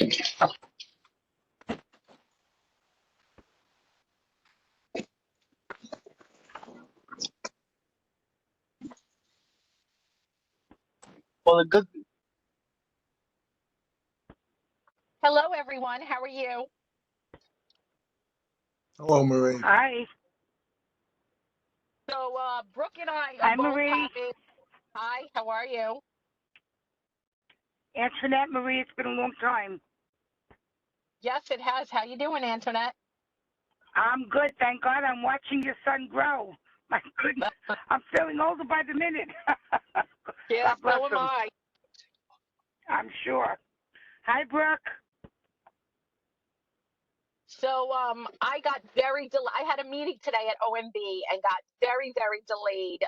Well, a good. Hello, everyone. How are you? Hello, Marie. Hi. So, Brooke and I Hi, are both Marie. having. Hi, how are you? Antoinette, Marie, it's been a long time. Yes, it has. How you doing, Antoinette? I'm good, thank God. I'm watching your son grow. My goodness, I'm feeling older by the minute. Yes, God bless so am him. I. I'm sure. Hi, Brooke. So, I got I had a meeting today at OMB and got very, very delayed.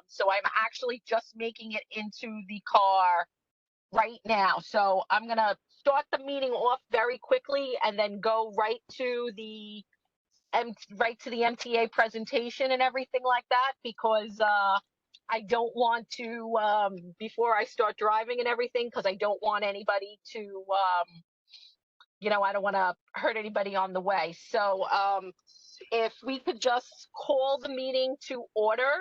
So I'm actually just making it into the car right now. So I'm gonna start the meeting off very quickly and then go right to the MTA presentation and everything like that, because I don't want to before I start driving and everything, because I don't want anybody to I don't want to hurt anybody on the way. So if we could just call the meeting to order.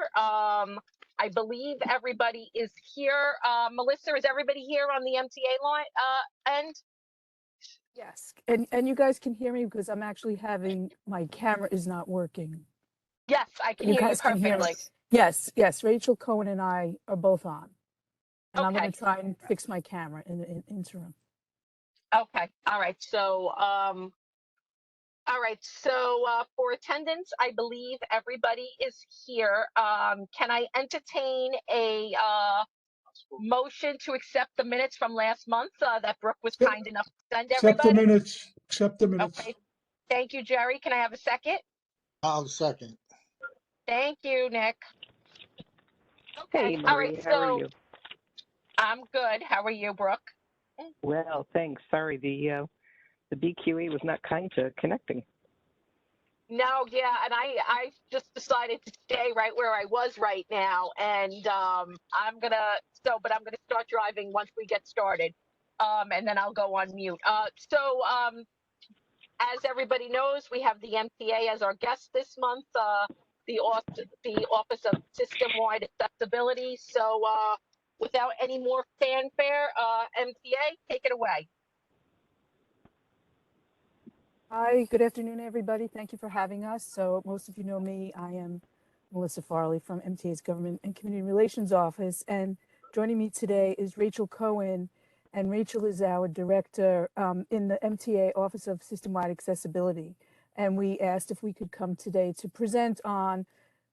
I believe everybody is here. Melissa, is everybody here on the MTA line end? Yes, and you guys can hear me because I'm actually having, my camera is not working. Yes, I can You hear you guys can hear me. perfectly. Yes, Rachel Cohen and I are both on. And I'm Okay. going to try and fix my camera in the interim. Okay. All right. So, for attendance, I believe everybody is here. Can I entertain a motion to accept the minutes from last month that Brooke was kind enough to send Accept the everybody? minutes. Accept the minutes. Okay. Thank you, Jerry. Can I have a second? I'll second. Thank you, Nick. Hey, Okay. All Marie, right. how are So you? I'm good. How are you, Brooke? Well, thanks. Sorry, the BQE was not kind to connecting. No, yeah, and I just decided to stay right where I was right now, and I'm gonna start driving once we get started, and then I'll go on mute. As everybody knows, we have the MTA as our guest this month, the Office of System-Wide Accessibility. So, without any more fanfare, MTA, take it away. Hi, good afternoon, everybody. Thank you for having us. So most of you know me. I am Melissa Farley from MTA's Government and Community Relations Office. And joining me today is Rachel Cohen. And Rachel is our director in the MTA Office of System-Wide Accessibility. And we asked if we could come today to present on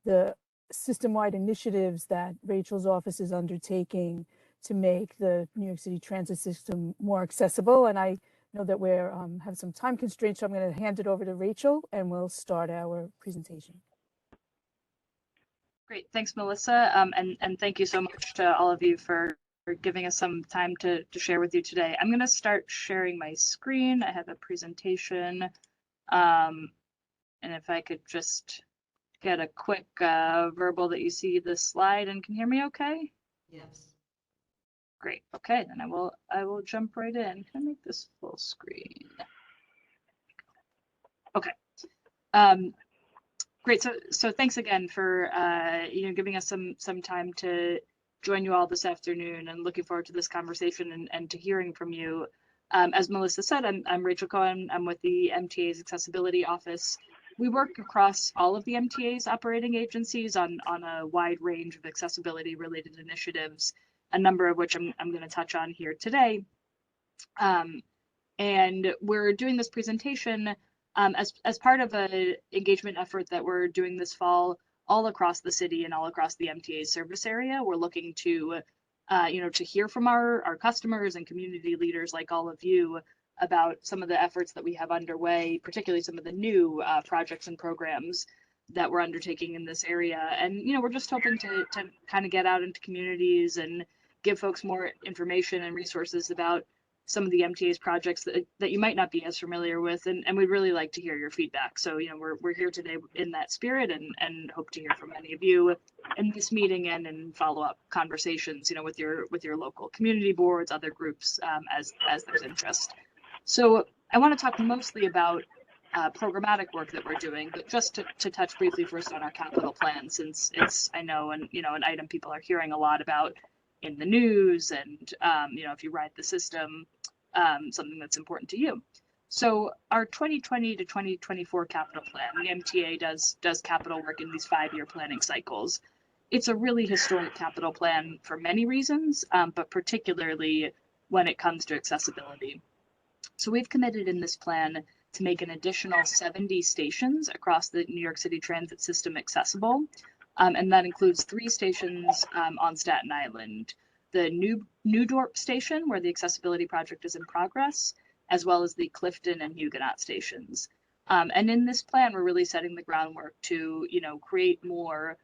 the system-wide initiatives that Rachel's office is undertaking to make the New York City transit system more accessible. And I know that we're have some time constraints, so I'm going to hand it over to Rachel and we'll start our presentation. Great, thanks, Melissa, and thank you so much to all of you for giving us some time to share with you today. I'm going to start sharing my screen. I have a presentation, and if I could just get a quick verbal that you see the slide and can hear me okay? Yes. Great. Okay, then I will jump right in. Can I make this full screen? Okay. Great. So thanks again for giving us some time to join you all this afternoon, and looking forward to this conversation and to hearing from you. As Melissa said, I'm Rachel Cohen. I'm with the MTA's Accessibility Office. We work across all of the MTA's operating agencies on a wide range of accessibility related initiatives, a number of which I'm going to touch on here today. And we're doing this presentation as part of an engagement effort that we're doing this fall all across the city and all across the MTA service area. We're looking to, to hear from our customers and community leaders like all of you about some of the efforts that we have underway, particularly some of the new projects and programs that we're undertaking in this area. And, we're just hoping to kind of get out into communities and give folks more information and resources about some of the MTA's projects that you might not be as familiar with, and we'd really like to hear your feedback. So, we're here today in that spirit, and hope to hear from many of you in this meeting and in follow-up conversations, with your local community boards, other groups, as there's interest. So I want to talk mostly about programmatic work that we're doing, but just to touch briefly first on our capital plan, since it's, I know, an item people are hearing a lot about in the news, and if you ride the system, something that's important to you. So our 2020 to 2024 capital plan, the MTA does capital work in these 5-year planning cycles. It's a really historic capital plan for many reasons, but particularly when it comes to accessibility. So we've committed in this plan to make an additional 70 stations across the New York City transit system accessible. And that includes 3 stations on Staten Island, the New Dorp station, where the accessibility project is in progress, as well as the Clifton and Huguenot stations. And in this plan, we're really setting the groundwork to, create more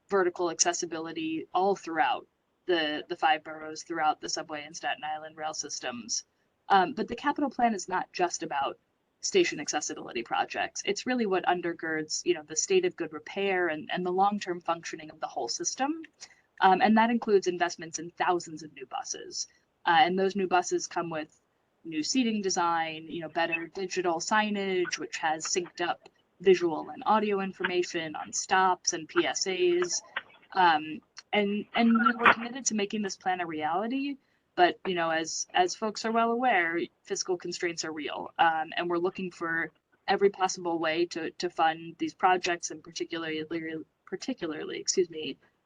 vertical accessibility all throughout the 5 boroughs, throughout the subway and Staten Island rail systems. But the capital plan is not just about station accessibility projects. It's really what undergirds, the state of good repair and the long-term functioning of the whole system. And that includes investments in thousands of new buses. And those new buses come with new seating design, better digital signage, which has synced up visual and audio information on stops and PSAs. And we're committed to making this plan a reality. But as folks are well aware, fiscal constraints are real, and we're looking for every possible way to fund these projects, and particularly,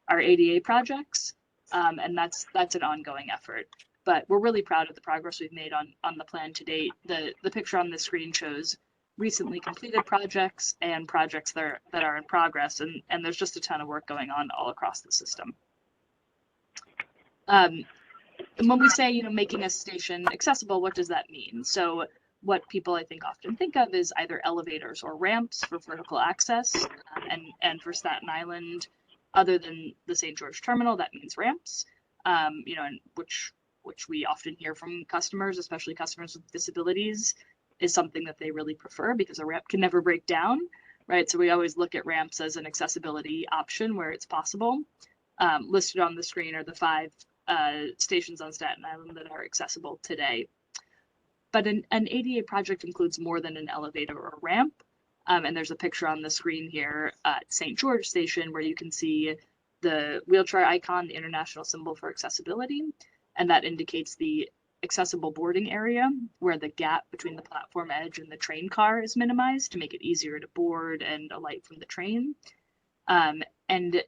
our ADA projects, and that's an ongoing effort. But we're really proud of the progress we've made on the plan to date. The picture on the screen shows recently completed projects and projects that are in progress, and there's just a ton of work going on all across the system. And when we say, making a station accessible, what does that mean? So what people I think often think of is either elevators or ramps for vertical access, and for Staten Island, other than the St. George terminal, that means ramps, and which we often hear from customers, especially customers with disabilities, is something that they really prefer because a ramp can never break down, right? So we always look at ramps as an accessibility option where it's possible. Listed on the screen are the 5 stations on Staten Island that are accessible today. But an ADA project includes more than an elevator or ramp. And there's a picture on the screen here at St. George Station where you can see the wheelchair icon, the international symbol for accessibility. And that indicates the accessible boarding area where the gap between the platform edge and the train car is minimized to make it easier to board and alight from the train. And an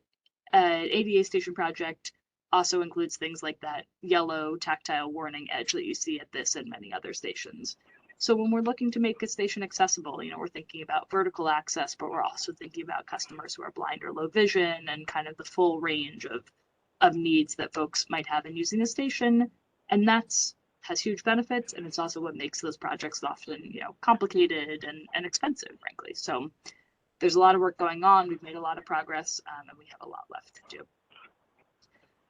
ADA station project also includes things like that yellow tactile warning edge that you see at this and many other stations. So when we're looking to make a station accessible, we're thinking about vertical access, but we're also thinking about customers who are blind or low vision and kind of the full range of needs that folks might have in using a station. And has huge benefits, and it's also what makes those projects often, complicated and expensive, frankly. So there's a lot of work going on. We've made a lot of progress, and we have a lot left to do.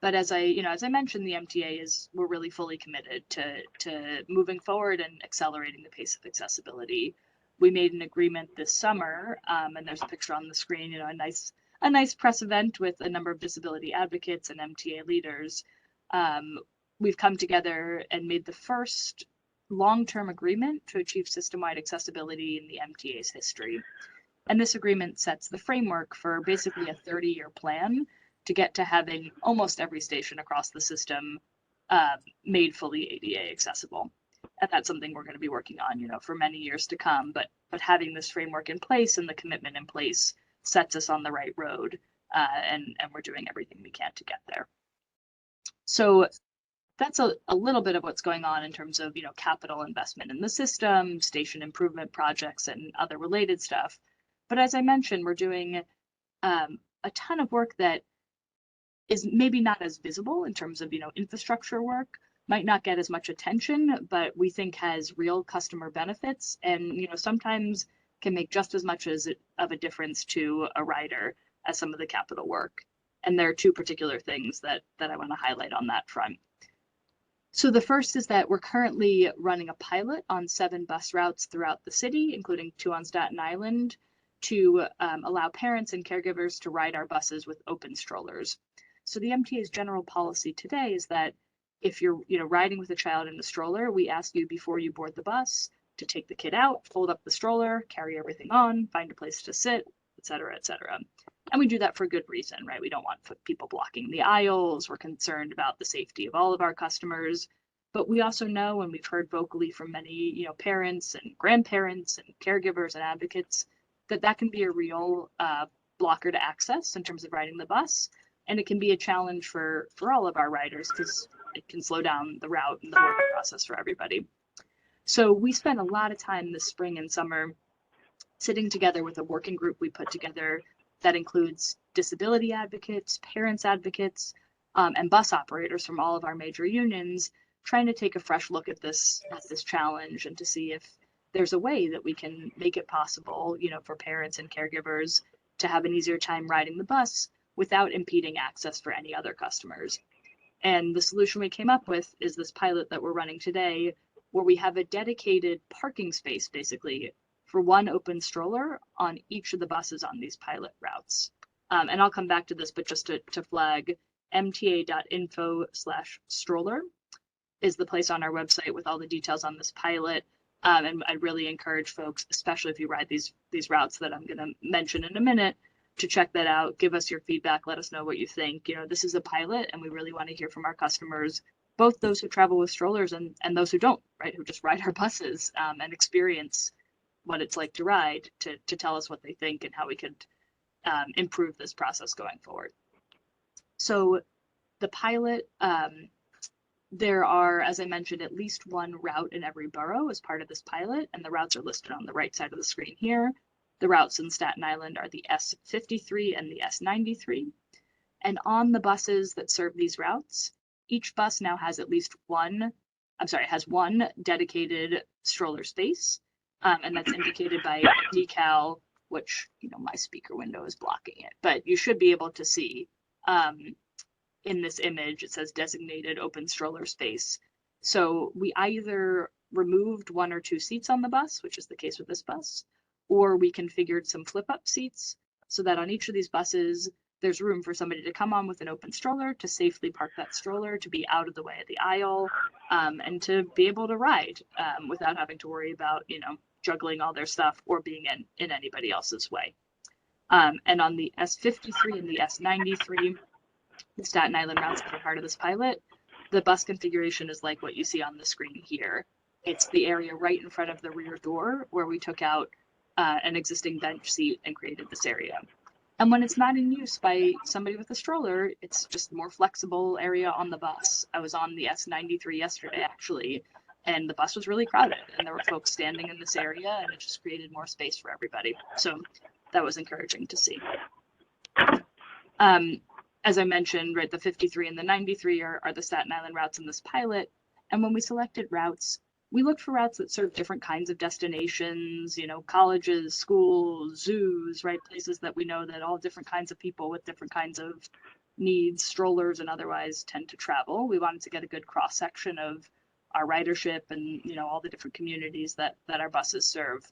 But as I mentioned, the MTA we're really fully committed to moving forward and accelerating the pace of accessibility. We made an agreement this summer, and there's a picture on the screen, a nice press event with a number of disability advocates and MTA leaders. We've come together and made the first long-term agreement to achieve system-wide accessibility in the MTA's history. And this agreement sets the framework for basically a 30-year plan to get to having almost every station across the system made fully ADA accessible. And that's something we're going to be working on, for many years to come. But having this framework in place and the commitment in place sets us on the right road, and we're doing everything we can to get there. So that's a little bit of what's going on in terms of, capital investment in the system, station improvement projects, and other related stuff. But as I mentioned, we're doing a ton of work that is maybe not as visible in terms of, infrastructure work, might not get as much attention, but we think has real customer benefits and, sometimes can make just as much of a difference to a rider as some of the capital work. And there are 2 particular things that I want to highlight on that front. So the first is that we're currently running a pilot on 7 bus routes throughout the city, including 2 on Staten Island, to allow parents and caregivers to ride our buses with open strollers. So the MTA's general policy today is that if you're riding with a child in a stroller, we ask you before you board the bus to take the kid out, fold up the stroller, carry everything on, find a place to sit, et cetera, et cetera. And we do that for good reason, right? We don't want people blocking the aisles. We're concerned about the safety of all of our customers. But we also know, and we've heard vocally from many, parents and grandparents and caregivers and advocates, that can be a real blocker to access in terms of riding the bus. And it can be a challenge for all of our riders because it can slow down the route and the work process for everybody. So we spent a lot of time this spring and summer sitting together with a working group we put together that includes disability advocates, parents advocates, and bus operators from all of our major unions, trying to take a fresh look at this challenge and to see if there's a way that we can make it possible, for parents and caregivers to have an easier time riding the bus without impeding access for any other customers. And the solution we came up with is this pilot that we're running today, where we have a dedicated parking space, basically, for one open stroller on each of the buses on these pilot routes. And I'll come back to this, but just to flag, mta.info/stroller is the place on our website with all the details on this pilot. And I really encourage folks, especially if you ride these routes that I'm going to mention in a minute, to check that out. Give us your feedback. Let us know what you think. This is a pilot, and we really want to hear from our customers, both those who travel with strollers and those who don't, right, who just ride our buses and experience what it's like to ride, to tell us what they think and how we could improve this process going forward. So the pilot, there are, as I mentioned, at least one route in every borough as part of this pilot, and the routes are listed on the right side of the screen here. The routes in Staten Island are the S53 and the S93. And on the buses that serve these routes, each bus now has at least one dedicated stroller space. And that's indicated by a decal, which, my speaker window is blocking it, but you should be able to see in this image, it says designated open stroller space. So we either removed one or two seats on the bus, which is the case with this bus, or we configured some flip-up seats so that on each of these buses, there's room for somebody to come on with an open stroller, to safely park that stroller, to be out of the way of the aisle, and to be able to ride without having to worry about, juggling all their stuff or being in anybody else's way. And on the S53 and the S93, the Staten Island routes that are part of this pilot, the bus configuration is like what you see on the screen here. It's the area right in front of the rear door where we took out an existing bench seat and created this area. And when it's not in use by somebody with a stroller, it's just more flexible area on the bus. I was on the S93 yesterday, actually, and the bus was really crowded, and there were folks standing in this area, and it just created more space for everybody. So that was encouraging to see. As I mentioned, right, the 53 and the 93 are the Staten Island routes in this pilot. And when we selected routes, we looked for routes that serve different kinds of destinations, colleges, schools, zoos, right? Places that we know that all different kinds of people with different kinds of needs, strollers and otherwise, tend to travel. We wanted to get a good cross section of our ridership and, all the different communities that our buses serve.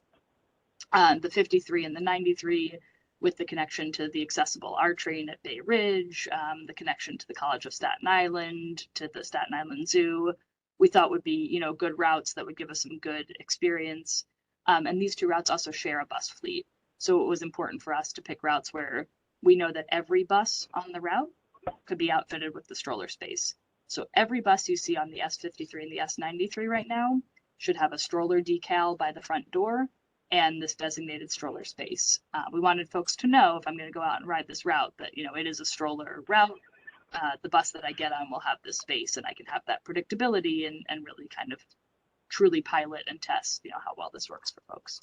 The 53 and the 93 with the connection to the accessible R train at Bay Ridge, the connection to the College of Staten Island, to the Staten Island Zoo, we thought would be, good routes that would give us some good experience. And these two routes also share a bus fleet. So it was important for us to pick routes where we know that every bus on the route could be outfitted with the stroller space. So every bus you see on the S53 and the S93 right now should have a stroller decal by the front door and this designated stroller space. We wanted folks to know, if I'm going to go out and ride this route, that, it is a stroller route. The bus that I get on will have this space, and I can have that predictability and really kind of truly pilot and test, how well this works for folks.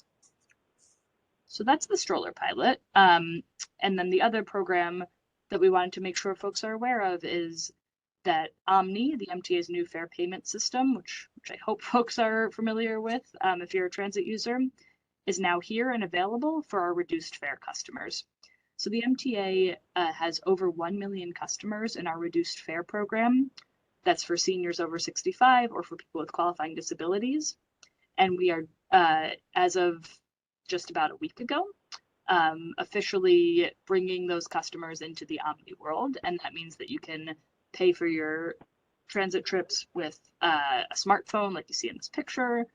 So that's the stroller pilot. And then the other program that we wanted to make sure folks are aware of is that Omni, the MTA's new fare payment system, which I hope folks are familiar with if you're a transit user, is now here and available for our reduced fare customers. So the MTA has over 1 million customers in our reduced fare program. That's for seniors over 65 or for people with qualifying disabilities. And we are, as of just about a week ago, officially bringing those customers into the Omni world. And that means that you can pay for your transit trips with a smartphone like you see in this picture,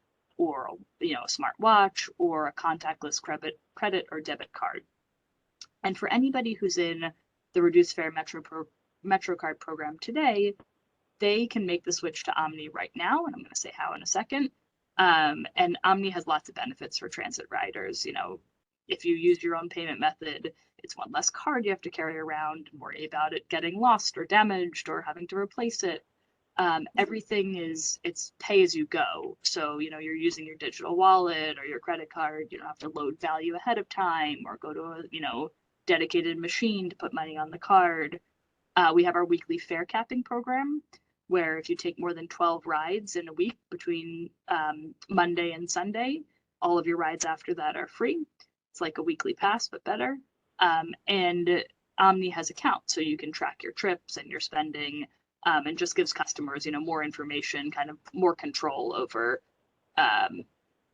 or a smartwatch or a contactless credit or debit card. And for anybody who's in the reduced fare MetroCard program today, they can make the switch to Omni right now, and I'm going to say how in a second. And Omni has lots of benefits for transit riders. If you use your own payment method, it's one less card you have to carry around, worry about it getting lost or damaged or having to replace it. Everything it's pay as you go. So, you're using your digital wallet or your credit card. You don't have to load value ahead of time or go to a, dedicated machine to put money on the card. We have our weekly fare capping program, where if you take more than 12 rides in a week between Monday and Sunday, all of your rides after that are free. It's like a weekly pass, but better. And Omni has accounts, so you can track your trips and your spending, and just gives customers, more information, kind of more control over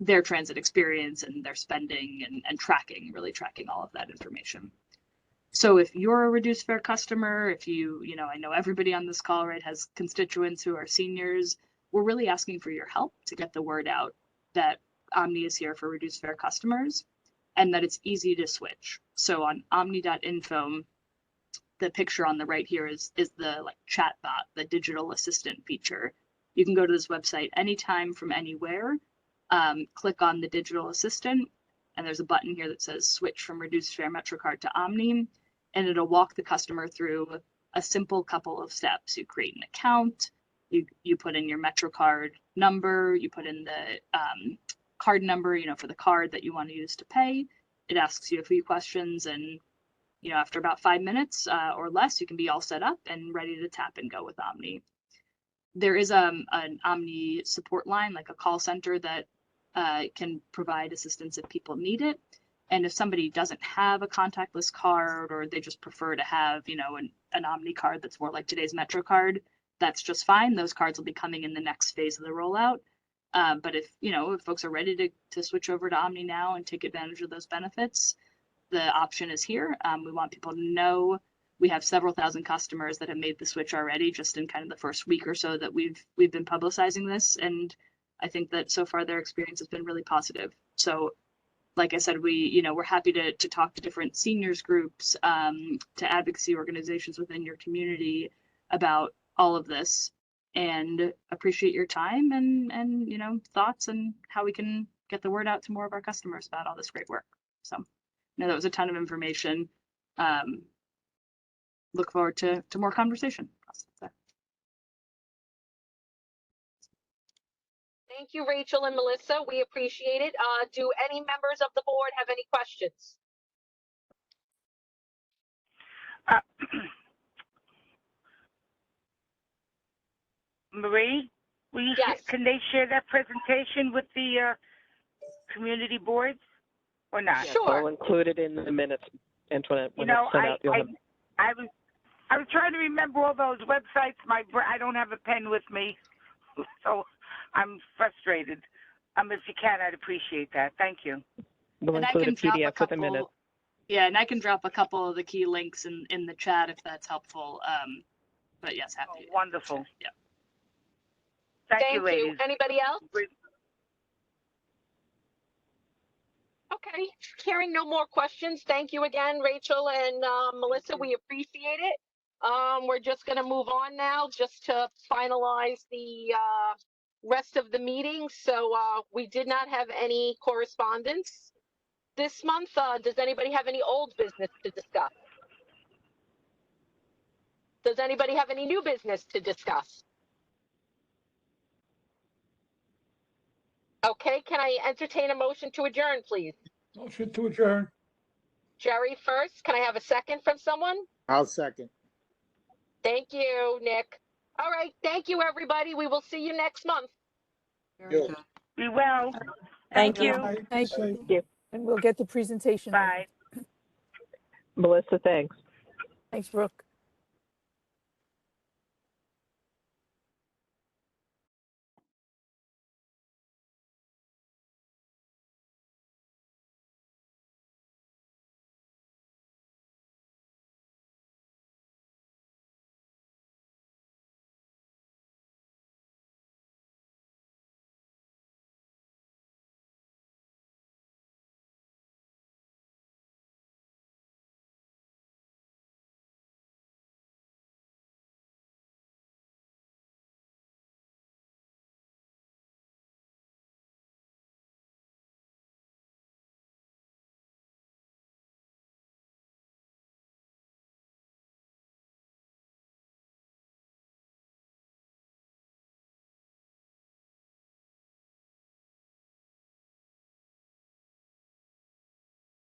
their transit experience and their spending and really tracking all of that information. So if you're a reduced fare customer, if I know everybody on this call, right, has constituents who are seniors, we're really asking for your help to get the word out that Omni is here for reduced fare customers and that it's easy to switch. So on omni.info, the picture on the right here is the chat bot, the digital assistant feature. You can go to this website anytime from anywhere, click on the digital assistant, and there's a button here that says switch from reduced fare MetroCard to Omni, and it'll walk the customer through a simple couple of steps. You create an account, you put in your MetroCard number, you put in the card number, for the card that you want to use to pay. It asks you a few questions, and after about 5 minutes or less, you can be all set up and ready to tap and go with Omni. There is an Omni support line, like a call center that can provide assistance if people need it. And if somebody doesn't have a contactless card, or they just prefer to have, an Omni card that's more like today's MetroCard, that's just fine. Those cards will be coming in the next phase of the rollout. But if folks are ready to switch over to Omni now and take advantage of those benefits, the option is here. We want people to know we have several thousand customers that have made the switch already, just in kind of the first week or so that we've been publicizing this. And I think that so far their experience has been really positive. So like I said, we're happy to talk to different seniors groups, to advocacy organizations within your community about all of this, and appreciate your time and thoughts and how we can get the word out to more of our customers about all this great work. So that was a ton of information. Look forward to more conversation. Thank you, Rachel and Melissa. We appreciate it. Do any members of the board have any questions? Marie, Yes. Can they share that presentation with the community boards or not? Yes, Sure. I'll include it in the minutes, Antoinette. When it's sent out, you'll have... I was trying to remember all those websites. I don't have a pen with me, so I'm frustrated. If you can, I'd appreciate that. Thank you. We'll include a PDF with the minutes. Yeah, and I can drop a couple of the key links in the chat if that's helpful. But yes, happy. Oh, wonderful. Yeah. Thank you, ladies. Anybody else? Okay, hearing no more questions. Thank you again, Rachel and Melissa. We appreciate it. We're just going to move on now just to finalize the rest of the meeting. So we did not have any correspondence this month. Does anybody have any old business to discuss? Does anybody have any new business to discuss? Okay, can I entertain a motion to adjourn, please? Motion to adjourn. Jerry first. Can I have a second from someone? I'll second. Thank you, Nick. All right, thank you, everybody. We will see you next month. Good. Be well. Thank Thank you. Thank Safe. you. And we'll get the presentation. Bye. Melissa, thanks. Thanks, Brooke.